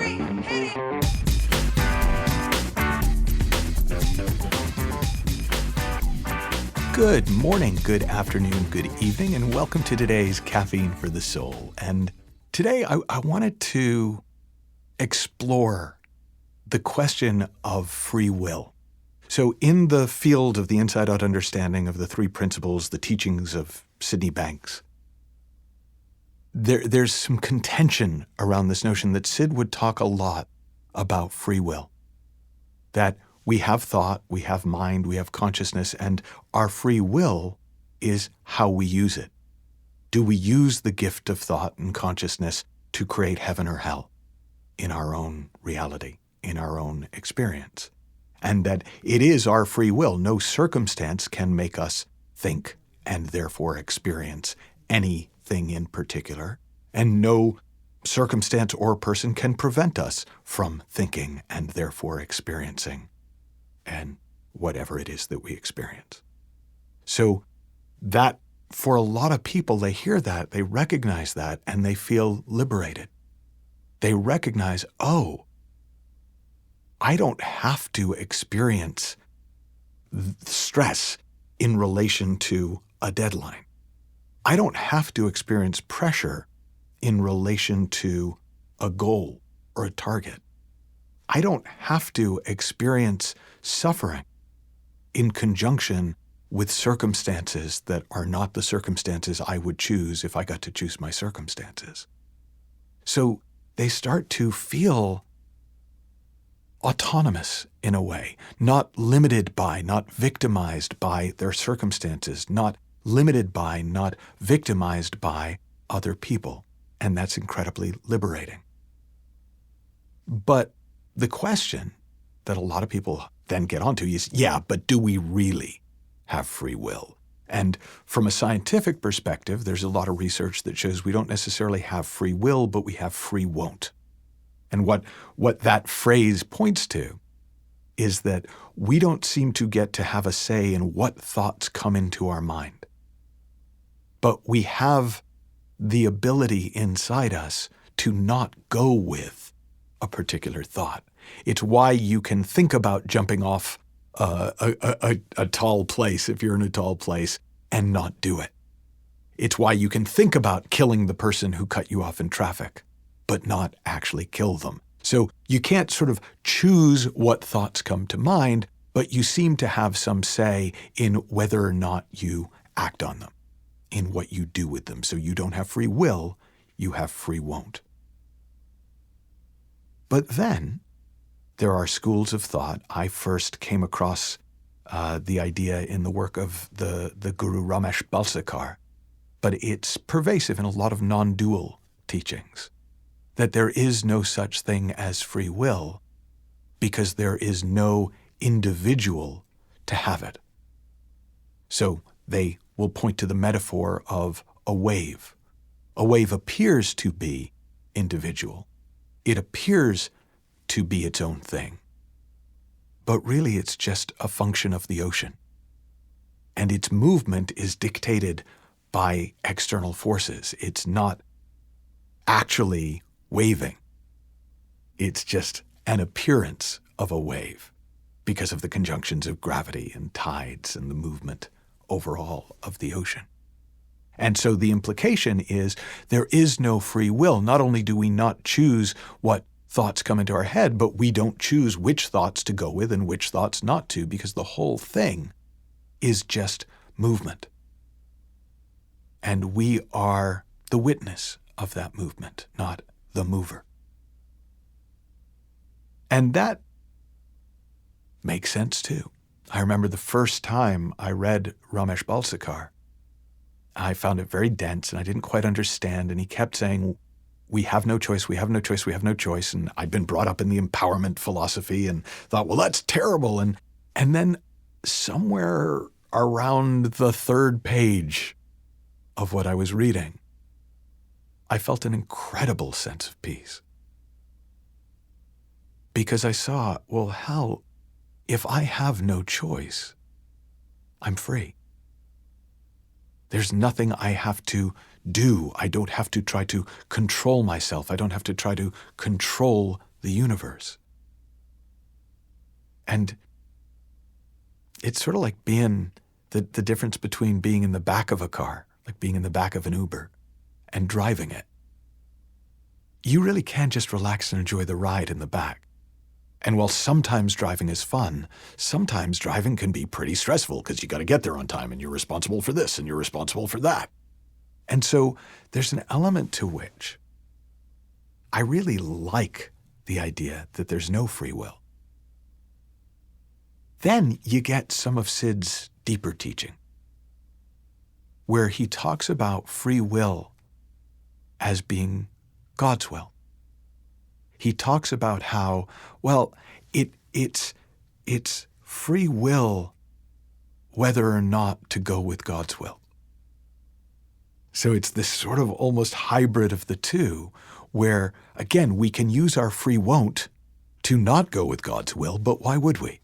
3, hit it! Good morning, good afternoon, good evening, and welcome to today's Caffeine for the Soul. And today I wanted to explore the question of free will. So in the field of the inside-out understanding of the three principles, the teachings of Sydney Banks, there's some contention around this notion that Sid would talk a lot about free will, that we have thought, we have mind, we have consciousness, and our free will is how we use it. Do we use the gift of thought and consciousness to create heaven or hell in our own reality, in our own experience? And that it is our free will. No circumstance can make us think and therefore experience anything in particular, and no circumstance or person can prevent us from thinking and therefore experiencing and whatever it is that we experience. So that, for a lot of people, they hear that, they recognize that, and they feel liberated. They recognize, oh, I don't have to experience stress in relation to a deadline. I don't have to experience pressure in relation to a goal or a target. I don't have to experience suffering in conjunction with circumstances that are not the circumstances I would choose if I got to choose my circumstances. So they start to feel autonomous in a way, not limited by, not victimized by their circumstances, not limited by, not victimized by other people. And that's incredibly liberating. But the question that a lot of people then get onto is, yeah, but do we really have free will? And from a scientific perspective, there's a lot of research that shows we don't necessarily have free will, but we have free won't. And what that phrase points to is that we don't seem to get to have a say in what thoughts come into our mind. But we have the ability inside us to not go with a particular thought. It's why you can think about jumping off a tall place if you're in a tall place and not do it. It's why you can think about killing the person who cut you off in traffic, but not actually kill them. So you can't sort of choose what thoughts come to mind, but you seem to have some say in whether or not you act on them, in what you do with them. So you don't have free will, you have free won't. But then there are schools of thought. I first came across the idea in the work of the Guru Ramesh Balsekar, but it's pervasive in a lot of non-dual teachings, that there is no such thing as free will because there is no individual to have it. So they will point to the metaphor of a wave. A wave appears to be individual. It appears to be its own thing. But really it's just a function of the ocean. And its movement is dictated by external forces. It's not actually waving. It's just an appearance of a wave because of the conjunctions of gravity and tides and the movement overall of the ocean. And so the implication is there is no free will. Not only do we not choose what thoughts come into our head, but we don't choose which thoughts to go with and which thoughts not to, because the whole thing is just movement. And we are the witness of that movement, not the mover. And that makes sense too. I remember the first time I read Ramesh Balsekar, I found it very dense and I didn't quite understand. And he kept saying, we have no choice, we have no choice, we have no choice. And I'd been brought up in the empowerment philosophy and thought, well, that's terrible. And then somewhere around the third page of what I was reading, I felt an incredible sense of peace. Because I saw, well, hell, if I have no choice, I'm free. There's nothing I have to do. I don't have to try to control myself. I don't have to try to control the universe. And it's sort of like being the difference between being in the back of a car, like being in the back of an Uber, and driving it. You really can just relax and enjoy the ride in the back. And while sometimes driving is fun, sometimes driving can be pretty stressful because you got to get there on time and you're responsible for this and you're responsible for that. And so there's an element to which I really like the idea that there's no free will. Then you get some of Sid's deeper teaching, where he talks about free will as being God's will. He talks about how, well, it's free will whether or not to go with God's will. So it's this sort of almost hybrid of the two, where, again, we can use our free won't to not go with God's will, but why would we?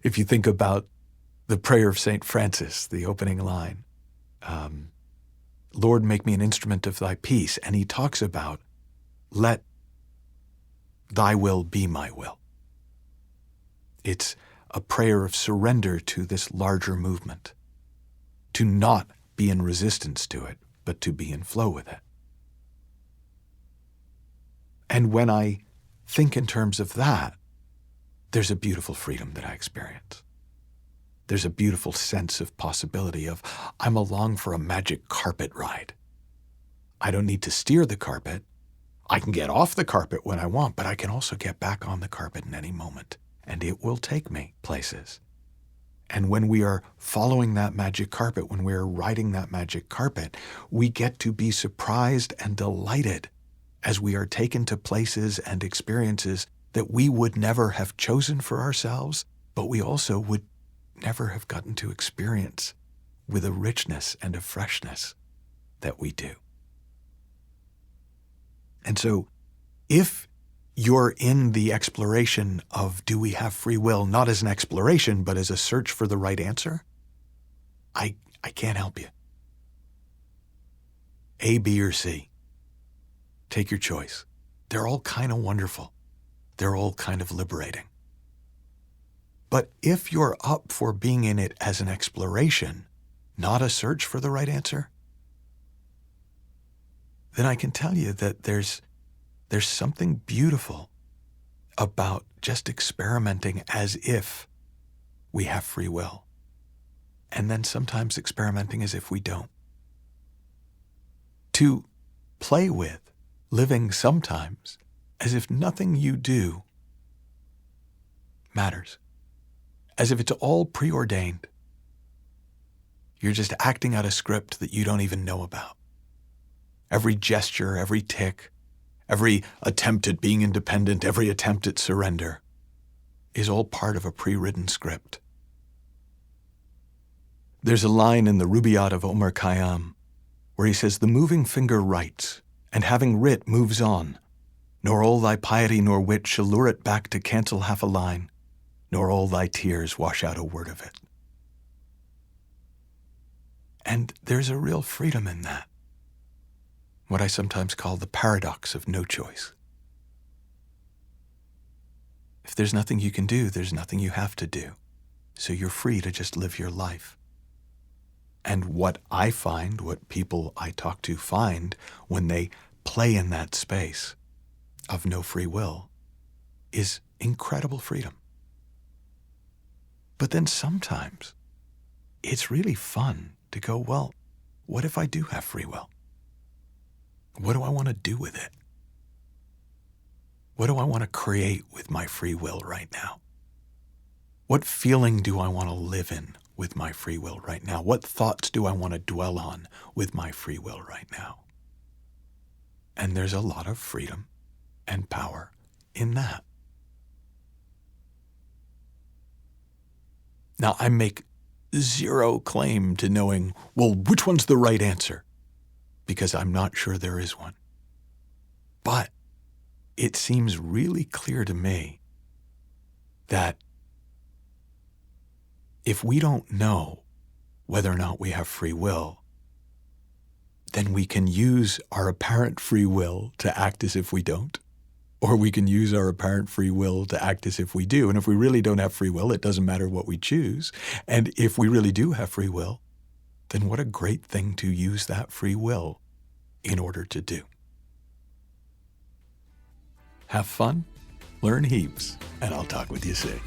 If you think about the prayer of St. Francis, the opening line, Lord, make me an instrument of thy peace. And he talks about, let thy will be my will. It's a prayer of surrender to this larger movement, to not be in resistance to it, but to be in flow with it. And when I think in terms of that, there's a beautiful freedom that I experience. There's a beautiful sense of possibility of, I'm along for a magic carpet ride. I don't need to steer the carpet. I can get off the carpet when I want, but I can also get back on the carpet in any moment, and it will take me places. And when we are following that magic carpet, when we are riding that magic carpet, we get to be surprised and delighted as we are taken to places and experiences that we would never have chosen for ourselves, but we also would never have gotten to experience with a richness and a freshness that we do. And so if you're in the exploration of, do we have free will, not as an exploration, but as a search for the right answer, I can't help you. A, B, or C. Take your choice. They're all kind of wonderful. They're all kind of liberating. But if you're up for being in it as an exploration, not a search for the right answer, then I can tell you that there's something beautiful about just experimenting as if we have free will, and then sometimes experimenting as if we don't. To play with living sometimes as if nothing you do matters, as if it's all preordained. You're just acting out a script that you don't even know about. Every gesture, every tick, every attempt at being independent, every attempt at surrender is all part of a pre-written script. There's a line in the Rubaiyat of Omar Khayyam where he says, the moving finger writes, and having writ moves on, nor all thy piety nor wit shall lure it back to cancel half a line, nor all thy tears wash out a word of it. And there's a real freedom in that, what I sometimes call the paradox of no choice. If there's nothing you can do, there's nothing you have to do. So you're free to just live your life. And what I find, what people I talk to find when they play in that space of no free will, is incredible freedom. But then sometimes it's really fun to go, well, what if I do have free will? What do I want to do with it? What do I want to create with my free will right now? What feeling do I want to live in with my free will right now? What thoughts do I want to dwell on with my free will right now? And there's a lot of freedom and power in that. Now, I make zero claim to knowing, well, which one's the right answer? Because I'm not sure there is one. But it seems really clear to me that if we don't know whether or not we have free will, then we can use our apparent free will to act as if we don't. or we can use our apparent free will to act as if we do. And if we really don't have free will, it doesn't matter what we choose. And if we really do have free will, then what a great thing to use that free will in order to do. Have fun, learn heaps, and I'll talk with you soon.